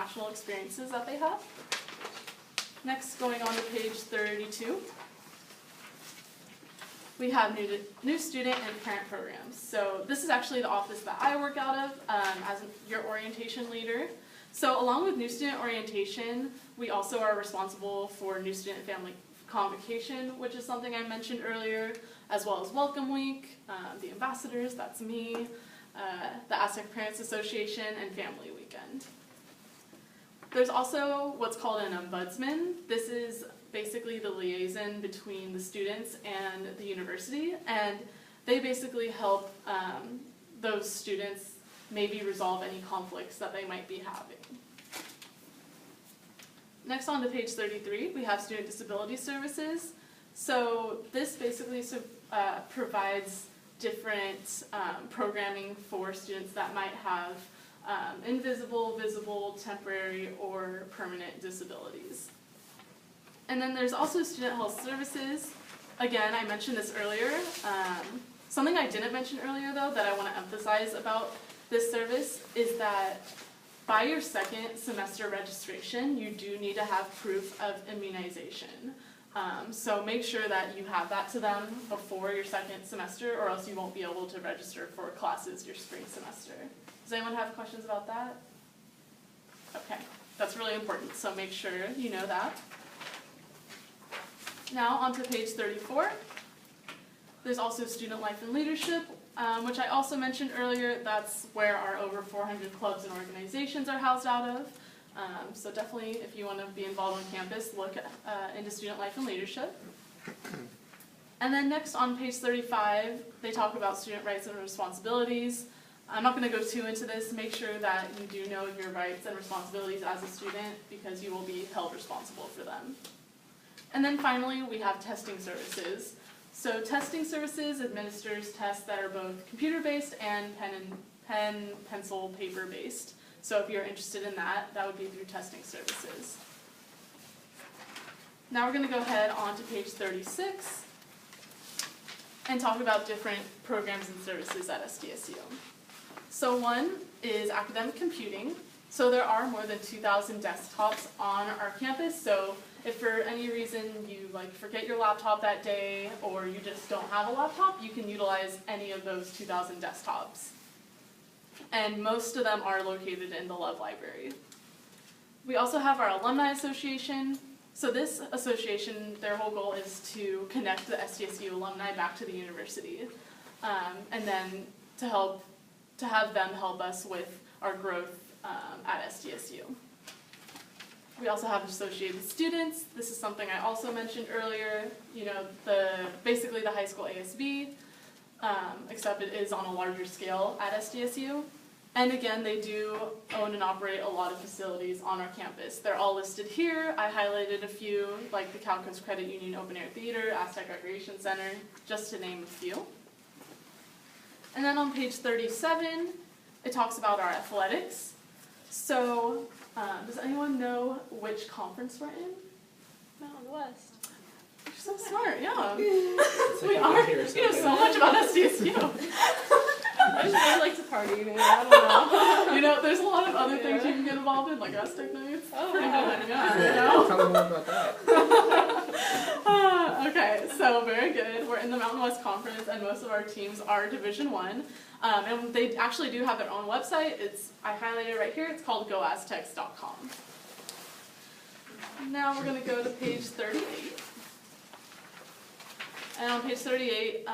international experiences that they have. Next, going on to page 32, we have new student and parent programs. So this is actually the office that I work out of as your orientation leader. So along with new student orientation, we also are responsible for new student family convocation, which is something I mentioned earlier, as well as Welcome Week, the ambassadors, that's me, the Aztec Parents Association, and Family Weekend. There's also what's called an ombudsman. This is basically the liaison between the students and the university, and they basically help those students maybe resolve any conflicts that they might be having. Next, on to page 33, we have student disability services. So this basically provides different programming for students that might have invisible, visible, temporary, or permanent disabilities. And then there's also student health services. Again, I mentioned this earlier. Something I didn't mention earlier, though, that I want to emphasize about this service is that by your second semester registration, you do need to have proof of immunization. So make sure that you have that to them before your second semester, or else you won't be able to register for classes your spring semester. Does anyone have questions about that? Okay, that's really important, so make sure you know that. Now on to page 34. There's also student life and leadership, which I also mentioned earlier. That's where our over 400 clubs and organizations are housed out of. So definitely, if you want to be involved on campus, look into student life and leadership. And then next on page 35, they talk about student rights and responsibilities. I'm not going to go too into this. Make sure that you do know your rights and responsibilities as a student, because you will be held responsible for them. And then finally, we have testing services. So testing services administers tests that are both computer-based and pen, pencil, paper-based. So if you're interested in that, that would be through testing services. Now we're going to go ahead on to page 36 and talk about different programs and services at SDSU. So one is academic computing. So there are more than 2,000 desktops on our campus. So if for any reason you forget your laptop that day, or you just don't have a laptop, you can utilize any of those 2,000 desktops. And most of them are located in the Love Library. We also have our Alumni Association. So this association, their whole goal is to connect the SDSU alumni back to the university, and then to have them help us with our growth at SDSU. We also have associated students. This is something I also mentioned earlier. You know, basically the high school ASB, except it is on a larger scale at SDSU. And again, they do own and operate a lot of facilities on our campus. They're all listed here. I highlighted a few, like the Cal Coast Credit Union Open Air Theater, Aztec Recreation Center, just to name a few. And then on page 37, it talks about our athletics. So, does anyone know which conference we're in? Mountain West. You're so smart, yeah. We are. You know so much about SDSU. I just really like to party, maybe. I don't know. You know, there's a lot of other things you can get involved in, like Aztec nights. Oh, pretty wow. good, yeah. You know? Tell me more about that. Okay, so very good. We're in the Mountain West Conference, and most of our teams are Division I. And they actually do have their own website. I highlighted it right here. It's called goaztecs.com. Now we're going to go to page 38. And on page 38,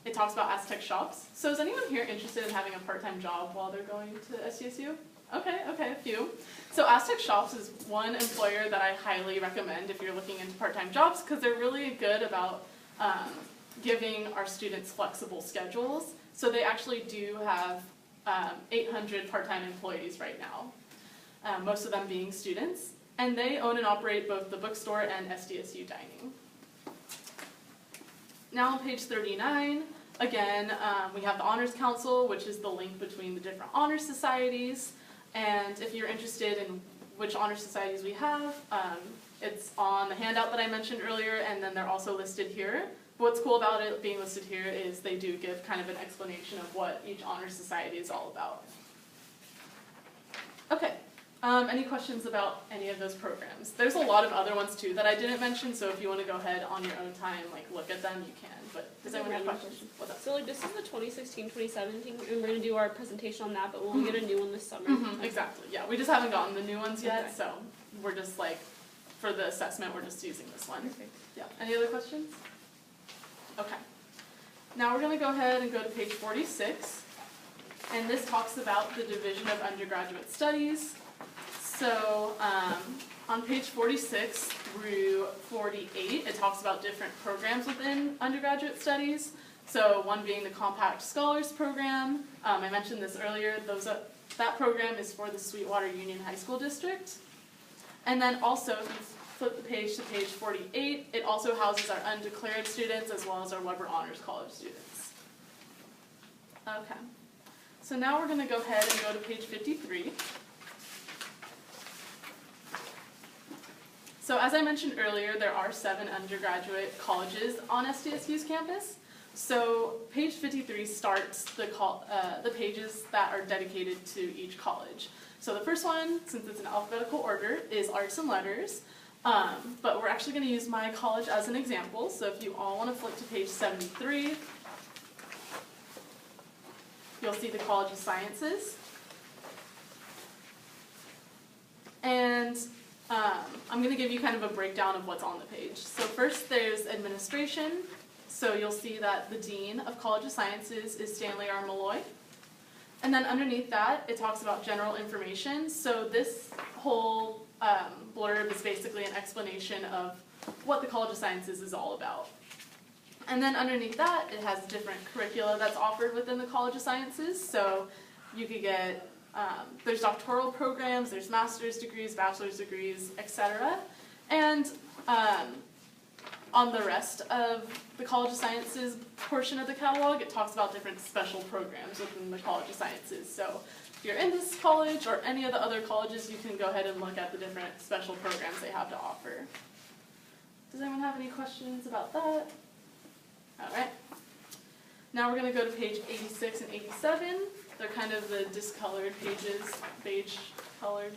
it talks about Aztec shops. So is anyone here interested in having a part-time job while they're going to SDSU? Okay, a few. So Aztec Shops is one employer that I highly recommend if you're looking into part-time jobs, because they're really good about giving our students flexible schedules. So they actually do have 800 part-time employees right now, most of them being students. And they own and operate both the bookstore and SDSU dining. Now on page 39, again, we have the Honors Council, which is the link between the different honor societies. And if you're interested in which honor societies we have, it's on the handout that I mentioned earlier, and then they're also listed here. What's cool about it being listed here is they do give kind of an explanation of what each honor society is all about. Okay, Any questions about any of those programs? There's a lot of other ones too that I didn't mention, so if you want to go ahead on your own time, like look at them, you can. But does anyone have questions? What's up? So like this is the 2016-2017, and we're going to do our presentation on that, but we'll get a new one this summer. Exactly, yeah. We just haven't gotten the new ones yet, Okay. so we're just like, for the assessment, we're just using this one. Perfect. Yeah. Any other questions? Okay. Now we're going to go ahead and go to page 46, and this talks about the Division of Undergraduate Studies. So on page 46 through 48, it talks about different programs within undergraduate studies. So one being the Compact Scholars Program. I mentioned this earlier. That program is for the Sweetwater Union High School District. And then also, if you flip the page to page 48, it also houses our undeclared students as well as our Weber Honors College students. Okay. So now we're going to go ahead and go to page 53. So as I mentioned earlier, there are 7 undergraduate colleges on SDSU's campus. So page 53 starts the pages that are dedicated to each college. So the first one, since it's in alphabetical order, is Arts and Letters. But we're actually going to use my college as an example. So if you all want to flip to page 73, you'll see the College of Sciences. And I'm going to give you kind of a breakdown of what's on the page. So first there's administration. So you'll see that the Dean of College of Sciences is Stanley R. Malloy. And then underneath that, it talks about general information. So this whole blurb is basically an explanation of what the College of Sciences is all about. And then underneath that, it has different curricula that's offered within the College of Sciences. So you could get there's doctoral programs, there's master's degrees, bachelor's degrees, etc. And on the rest of the College of Sciences portion of the catalog, it talks about different special programs within the College of Sciences. So if you're in this college or any of the other colleges, you can go ahead and look at the different special programs they have to offer. Does anyone have any questions about that? All right. Now we're going to go to page 86 and 87. They're kind of the discolored pages, beige colored.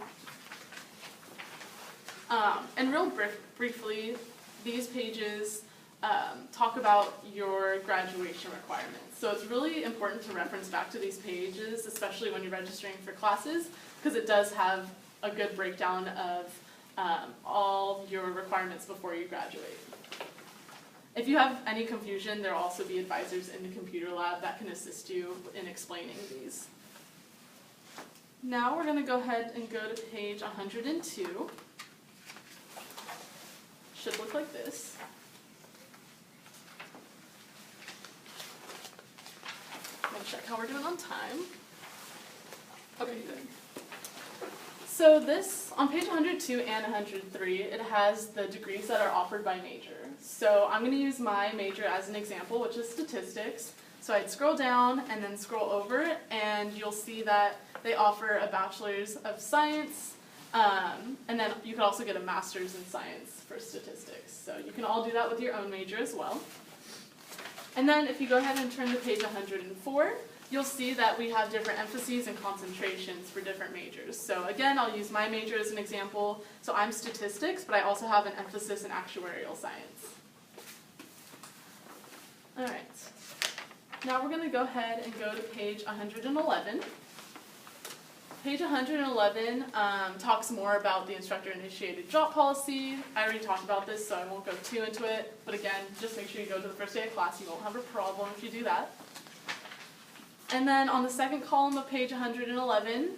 And real briefly, these pages talk about your graduation requirements. So it's really important to reference back to these pages, especially when you're registering for classes, because it does have a good breakdown of all your requirements before you graduate. If you have any confusion, there will also be advisors in the computer lab that can assist you in explaining these. Now we're going to go ahead and go to page 102. Should look like this. I'm going to check how we're doing on time. Okay, good. So this, on page 102 and 103, it has the degrees that are offered by major. So I'm going to use my major as an example, which is statistics. So I'd scroll down and then scroll over, and you'll see that they offer a bachelor's of science, and then you can also get a master's in science for statistics. So you can all do that with your own major as well. And then if you go ahead and turn to page 104, you'll see that we have different emphases and concentrations for different majors. So again, I'll use my major as an example. So I'm statistics, but I also have an emphasis in actuarial science. All right. Now we're going to go ahead and go to page 111. Page 111 talks more about the instructor-initiated drop policy. I already talked about this, so I won't go too into it. But again, just make sure you go to the first day of class. You won't have a problem if you do that. And then on the second column of page 111,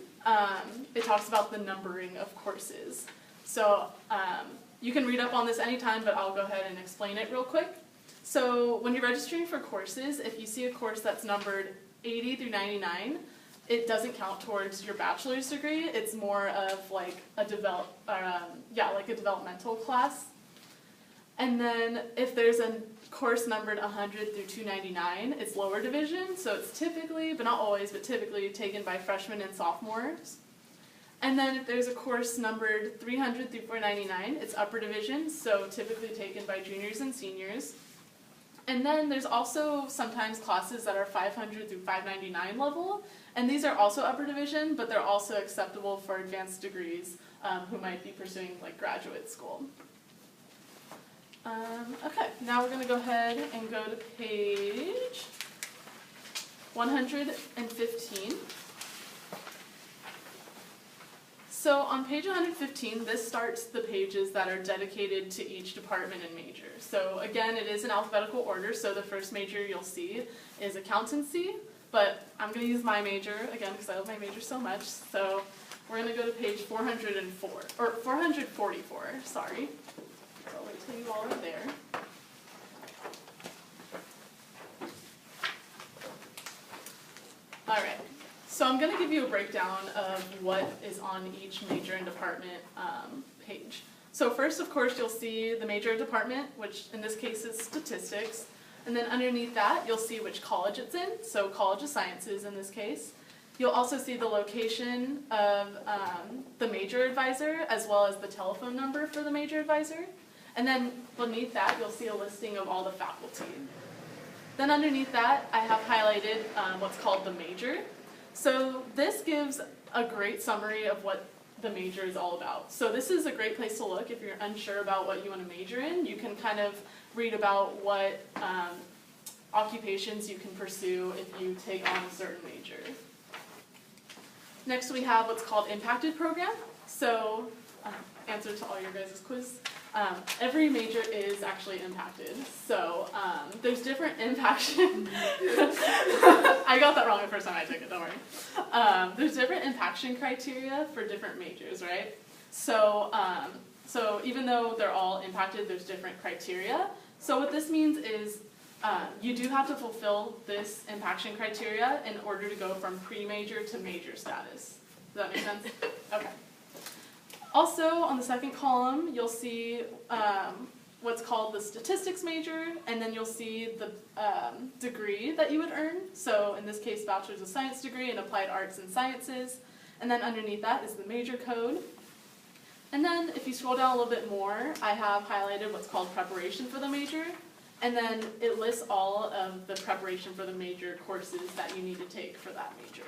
it talks about the numbering of courses. So you can read up on this anytime, but I'll go ahead and explain it real quick. So when you're registering for courses, if you see a course that's numbered 80 through 99, it doesn't count towards your bachelor's degree. It's more of like a developmental class. And then if there's a course numbered 100 through 299, it's lower division. So it's typically, but not always, but typically taken by freshmen and sophomores. And then if there's a course numbered 300 through 499, it's upper division, so typically taken by juniors and seniors. And then there's also sometimes classes that are 500 through 599 level, and these are also upper division, but they're also acceptable for advanced degrees who might be pursuing like graduate school. Okay, now we're going to go ahead and go to page 115. So on page 115, this starts the pages that are dedicated to each department and major. So again, it is in alphabetical order, so the first major you'll see is accountancy, but I'm going to use my major, again, because I love my major so much. So we're going to go to page 404, or 444, sorry. So I'll wait till you all are there. All right. So I'm going to give you a breakdown of what is on each major and department page. So first, of course, you'll see the major department, which in this case is statistics. And then underneath that, you'll see which college it's in, so College of Sciences in this case. You'll also see the location of the major advisor, as well as the telephone number for the major advisor. And then beneath that, you'll see a listing of all the faculty. Then underneath that, I have highlighted what's called the major. So this gives a great summary of what the major is all about. So this is a great place to look if you're unsure about what you want to major in. You can kind of read about what occupations you can pursue if you take on a certain major. Next we have what's called impacted program. So answer to all your guys' quiz. Every major is actually impacted. So there's different impaction. I got that wrong the first time I took it, don't worry. There's different impaction criteria for different majors, right? So, so even though they're all impacted, there's different criteria. So what this means is you do have to fulfill this impaction criteria in order to go from pre-major to major status. Does that make sense? Okay. Also, on the second column, you'll see what's called the statistics major, and then you'll see the degree that you would earn. So in this case, Bachelor's of Science degree in Applied Arts and Sciences. And then underneath that is the major code. And then if you scroll down a little bit more, I have highlighted what's called preparation for the major. And then it lists all of the preparation for the major courses that you need to take for that major.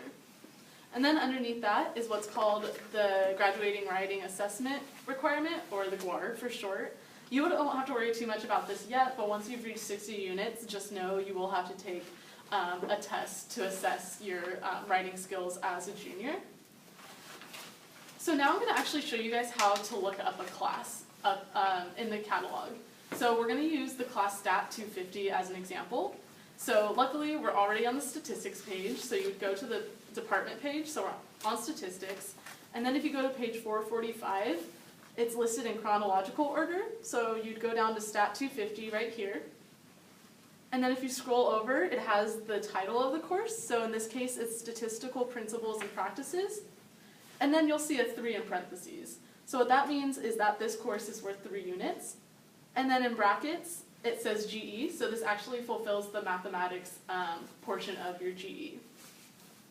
And then underneath that is what's called the graduating writing assessment requirement, or the GWAR for short. You don't have to worry too much about this yet, but once you've reached 60 units, just know you will have to take a test to assess your writing skills as a junior. So now I'm going to actually show you guys how to look up a class in the catalog. So we're going to use the class Stat 250 as an example. So luckily we're already on the statistics page, so you would go to the department page, so we're on statistics, and then if you go to page 445, it's listed in chronological order, so you'd go down to Stat 250 right here, and then if you scroll over, it has the title of the course, so in this case it's Statistical Principles and Practices, and then you'll see a 3 in parentheses. So what that means is that this course is worth 3 units, and then in brackets it says GE, so this actually fulfills the mathematics portion of your GE.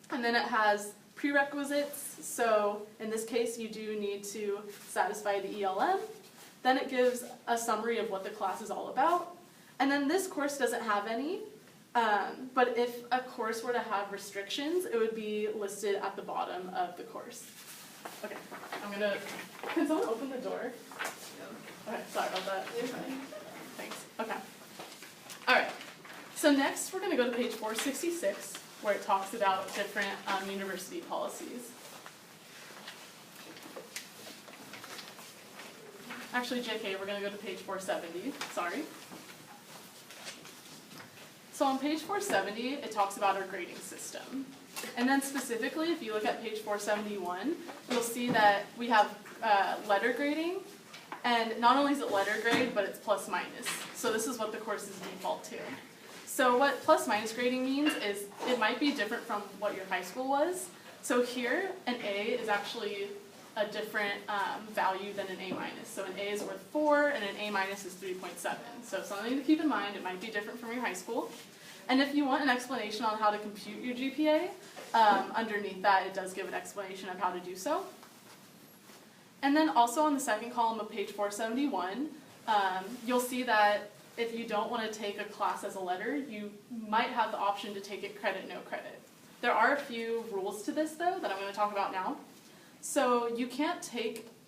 And then it has prerequisites, so in this case you do need to satisfy the ELM. Then it gives a summary of what the class is all about. And then this course doesn't have any, but if a course were to have restrictions, it would be listed at the bottom of the course. Okay, can someone open the door? Okay, sorry about that. You're fine. Thanks, okay. All right, so next we're gonna go to page 466. Where it talks about different university policies. Actually, JK, we're going to go to page 470, sorry. So on page 470, it talks about our grading system. And then specifically, if you look at page 471, you'll see that we have letter grading, and not only is it letter grade, but it's plus minus. So this is what the course is default to. So what plus minus grading means is it might be different from what your high school was. So here, an A is actually a different value than an A minus. So an A is worth 4 and an A minus is 3.7. So something to keep in mind, it might be different from your high school. And if you want an explanation on how to compute your GPA, underneath that it does give an explanation of how to do so. And then also on the second column of page 471, you'll see that if you don't want to take a class as a letter, you might have the option to take it credit, no credit. There are a few rules to this though that I'm going to talk about now. So you can't take